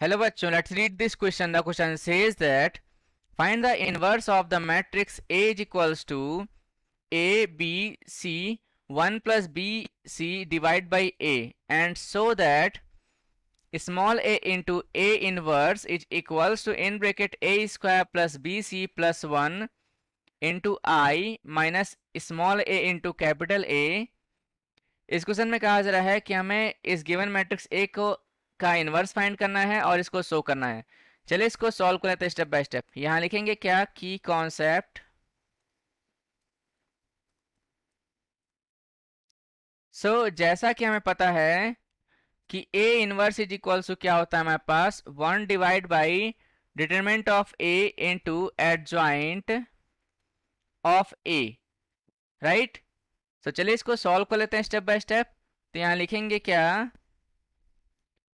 Hello bachcho, let's read this question. The question says that find the inverse of the matrix A is equals to A, B, C, 1 plus B, C divided by A, and so that small a into A inverse is equals to in bracket A square plus BC plus 1 into I minus small a into capital A। इस question में कहा जा रहा है कि हमें इस given matrix A को का इनवर्स फाइंड करना है और इसको शो करना है। चलिए इसको सॉल्व कर लेते हैं स्टेप बाय स्टेप। यहाँ लिखेंगे क्या की कॉन्सेप्ट। जैसा कि हमें पता है कि A inverse is equals to क्या होता है हमारे पास 1 divide by determinant of A into adjoint of A, right. चलिए इसको सॉल्व कर लेते हैं स्टेप बाय स्टेप। तो यहाँ लिखेंगे क्या,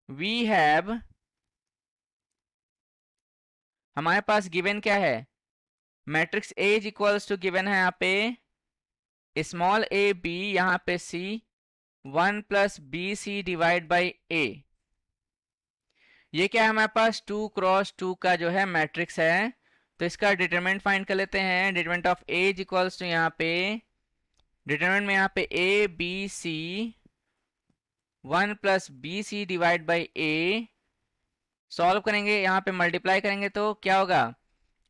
वी हैव, हमारे पास गिवन क्या है, matrix A is equals to given है यहाँ पे स्मॉल ए बी, यहाँ पे c, 1 plus B c divide by a. ये क्या है हमारे पास 2 क्रॉस 2 का जो है मैट्रिक्स है। तो इसका डिटरमिनेंट फाइंड कर लेते हैं। Determinant of A is equals to यहाँ पे डिटरमिनेंट में यहाँ पे a b c 1 plus B c divide by a. Solve करेंगे, यहाँ पे मल्टीप्लाई करेंगे तो क्या होगा,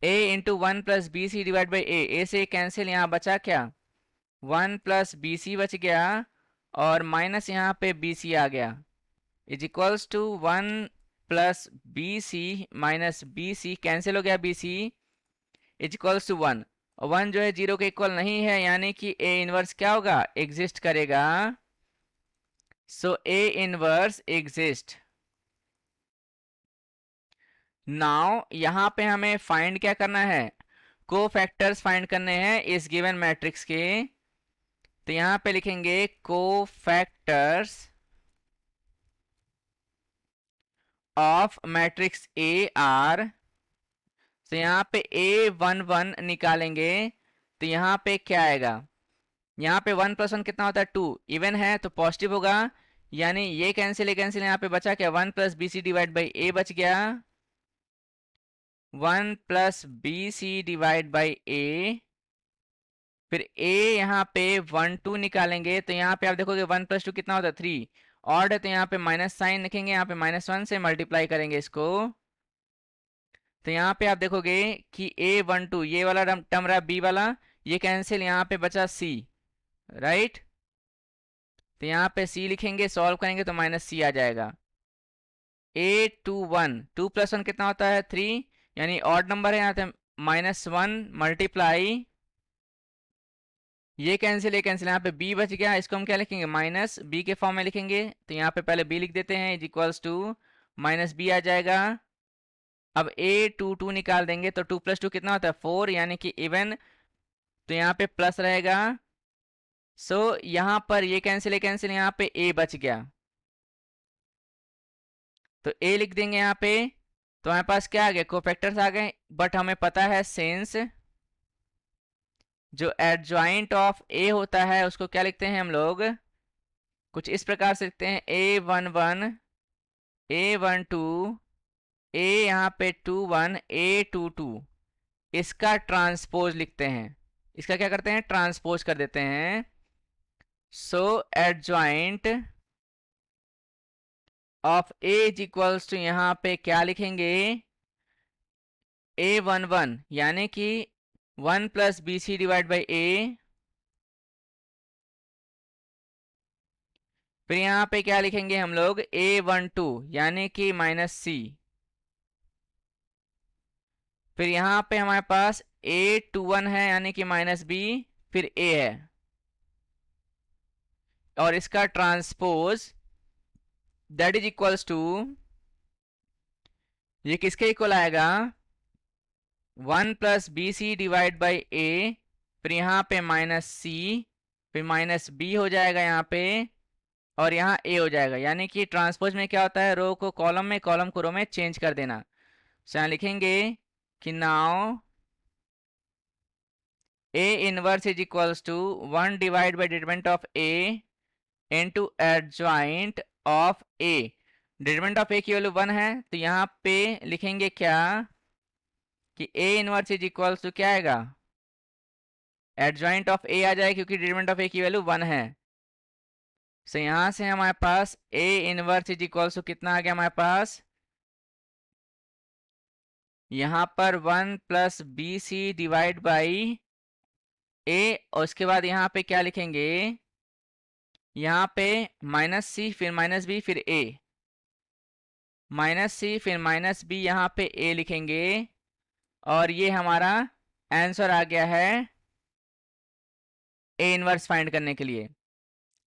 a into 1 plus B c divide by a से कैंसिल, यहाँ बचा क्या 1 प्लस बी सी बच गया और माइनस यहाँ पे बी सी आ गया is equals to 1 plus B C minus B C, cancel हो गया B C is equals to 1। और 1 जो है 0 के इक्वल नहीं है, यानी कि ए इनवर्स क्या होगा, एग्जिस्ट करेगा। सो ए इनवर्स एग्जिस्ट। नाउ यहाँ पे हमें फाइंड क्या करना है, को फैक्टर्स फाइंड करने हैं इस गिवन मैट्रिक्स के। तो यहाँ पे लिखेंगे को factors of matrix A R. तो यहाँ पे A11 निकालेंगे तो यहाँ पे क्या आएगा, यहाँ पे 1 प्लस 1 कितना होता है 2, इवन है तो पॉजिटिव होगा, यानी ये कैंसिल कैंसिल, यहाँ पे बचा क्या 1 plus B c divide by a बच गया, 1 plus B c divide by a. फिर a यहाँ पे 1 2 निकालेंगे तो यहाँ पे आप देखोगे 1 प्लस 2 कितना होता है 3, ऑड है तो यहाँ पे माइनस साइन लिखेंगे, यहाँ पे -1 से मल्टीप्लाई करेंगे इसको। तो यहाँ पे आप देखोगे कि A12 ये वाला टर्म रहा बी वाला, ये कैंसिल, यहाँ पे बचा c, राइट। तो यहाँ पे c लिखेंगे, सॉल्व करेंगे तो -c आ जाएगा। A21 2 प्लस 1 कितना होता है 3, यानी ऑड नंबर है, यहाँ पे -1 मल्टीप्लाई, ये कैंसिल यहाँ पे b बच गया, इसको हम क्या लिखेंगे माइनस b के फॉर्म में लिखेंगे। तो यहाँ पे पहले b लिख देते हैं is equals to minus b आ जाएगा। अब A22 निकाल देंगे तो 2 प्लस 2 कितना होता है 4, यानी कि इवन, तो यहाँ पे प्लस रहेगा। यहाँ पर ये कैंसिल यहाँ पे a बच गया, तो a लिख देंगे यहाँ पे। तो हमारे पास क्या आ गया, कोफैक्टर्स आ गए, बट हमें पता है सिंस जो एडजॉइंट ऑफ ए होता है उसको क्या लिखते हैं हम लोग, कुछ इस प्रकार से लिखते हैं A11 A12 A यहाँ पे 21 A22, इसका ट्रांसपोज लिखते हैं, इसका क्या करते हैं ट्रांसपोज कर देते हैं। Adjoint of A is equals to यहाँ पे क्या लिखेंगे A11, यानी कि 1 plus B c divide by a. फिर यहाँ पे क्या लिखेंगे हम लोग A12, यानी कि -c। फिर यहाँ पे हमारे पास A21 है, यानी कि -b, फिर a है, और इसका transpose that is equals to, ये किसके इक्वल आएगा 1 plus B c divide by a, फिर यहाँ पे -c, फिर -b हो जाएगा यहाँ पे, और यहाँ a हो जाएगा। यानी कि ट्रांसपोज में क्या होता है, रो को कॉलम में, कॉलम को रो में चेंज कर देना। यहाँ लिखेंगे कि now A inverse is equals to 1 divide by determinant of A into adjoint of A। Determinant of A की वैल्यू 1 है, तो यहाँ पे लिखेंगे क्या कि A inverse is equals to क्या आएगा, एडजॉइंट ऑफ ए आ जाए, क्योंकि डिटरमिनेंट ऑफ ए की वैल्यू 1 है। सो यहाँ से हमारे पास A inverse is equals to कितना आ गया हमारे पास, यहाँ पर 1 plus B c divide by a, और उसके बाद यहाँ पे क्या लिखेंगे, यहाँ पे माइनस सी फिर माइनस बी फिर ए, माइनस सी फिर माइनस बी, यहाँ पे ए लिखेंगे, और ये हमारा आंसर आ गया है ए इनवर्स फाइंड करने के लिए।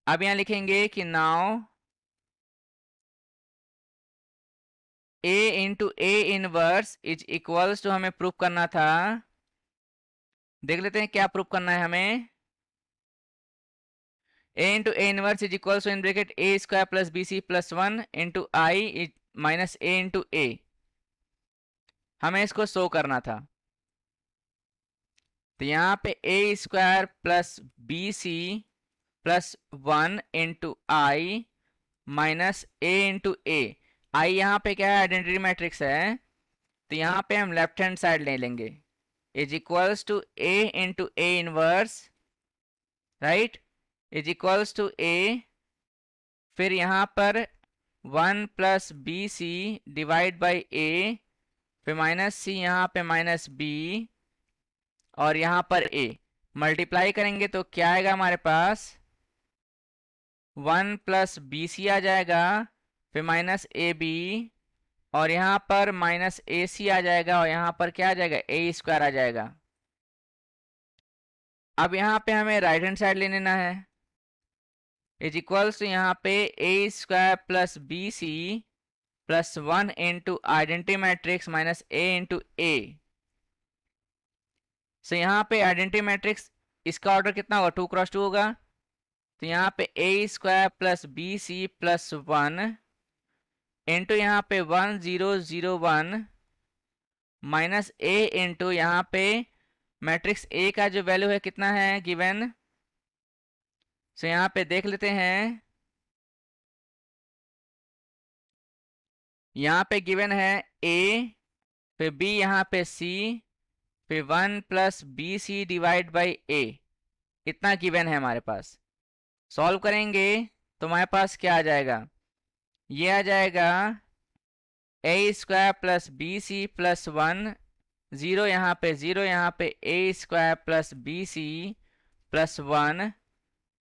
अब यहाँ लिखेंगे कि now A into A inverse is equals to, हमें प्रूफ करना था, देख लेते हैं क्या प्रूफ करना है हमें। A into A inverse is equals to in bracket a square plus B c plus 1 into I minus a into a, हमें इसको शो करना था। तो यहाँ पे a square plus B c plus 1 into I minus a into a, I यहाँ पे क्या है, आइडेंटिटी मैट्रिक्स है, तो यहाँ पे हम लेफ्ट हैंड साइड ले लेंगे, is equals to A into A inverse, right, is equals to A, फिर यहाँ पर 1 plus B c divide by a, फिर माइनस सी यहाँ पे माइनस बी, और यहाँ पर ए मल्टीप्लाई करेंगे तो क्या आएगा हमारे पास, 1 प्लस बी सी आ जाएगा, फिर माइनस ए बी, और यहाँ पर माइनस ए सी आ जाएगा, और यहाँ पर क्या आ जाएगा, ए स्क्वायर आ जाएगा। अब यहाँ पे हमें राइट हैंड साइड ले लेना है, इज इक्वल्स टू यहाँ पे a square plus B c plus 1 into identity matrix minus a into a. So यहाँ पे आइडेंटिटी मैट्रिक्स इसका ऑर्डर कितना होगा, 2 क्रॉस 2 होगा, तो यहाँ पे a square plus B c plus 1 into यहाँ पे 1 0 0 1 माइनस ए इंटू यहाँ पे मैट्रिक्स ए का जो वैल्यू है कितना है गिवन, सो यहाँ पे देख लेते हैं, यहाँ पे गिवन है ए, फिर बी यहाँ पे सी, फिर 1 plus B c divide by a, इतना गिवन है हमारे पास। सॉल्व करेंगे तो हमारे पास क्या आ जाएगा, ये आ जाएगा a square plus B c plus 1, 0 यहाँ पे 0, यहाँ पे a square plus B c plus 1,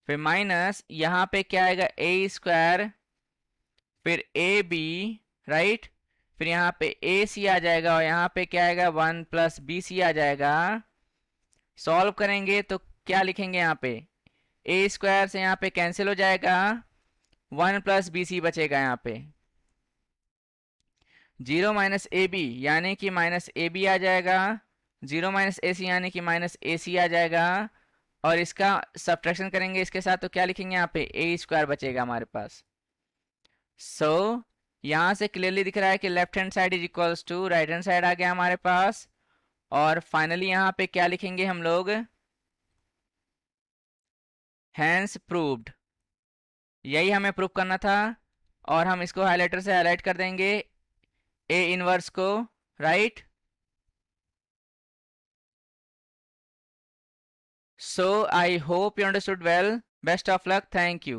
फिर माइनस यहाँ पे क्या आएगा, ए स्क्वायर, फिर ए बी, राइट, फिर यहाँ पे ए सी आ जाएगा, और यहाँ पे क्या आएगा, 1 प्लस बी सी आ जाएगा। सॉल्व करेंगे तो क्या लिखेंगे, यहाँ पे ए स्क्वायर से यहाँ पे कैंसिल हो जाएगा, 1 प्लस बी सी बचेगा, यहाँ पे 0 माइनस ए बी यानी कि माइनस ए बी आ जाएगा, 0 माइनस ए सी यानी कि माइनस ए सी आ जाएगा, और इसका सब्ट्रैक्शन करेंगे इसके साथ तो क्या लिखेंगे, यहाँ पे ए स्क्वायर बचेगा हमारे पास। सो यहाँ से क्लियरली दिख रहा है कि left hand side is equals to right hand side आ गया हमारे पास, और फाइनली यहाँ पे क्या लिखेंगे हम लोग, हैंस प्रूव्ड, यही हमें प्रूव करना था, और हम इसको हाइलाइटर से हाईलाइट कर देंगे ए इनवर्स को, right. So I hope you understood well. Best of luck. Thank you.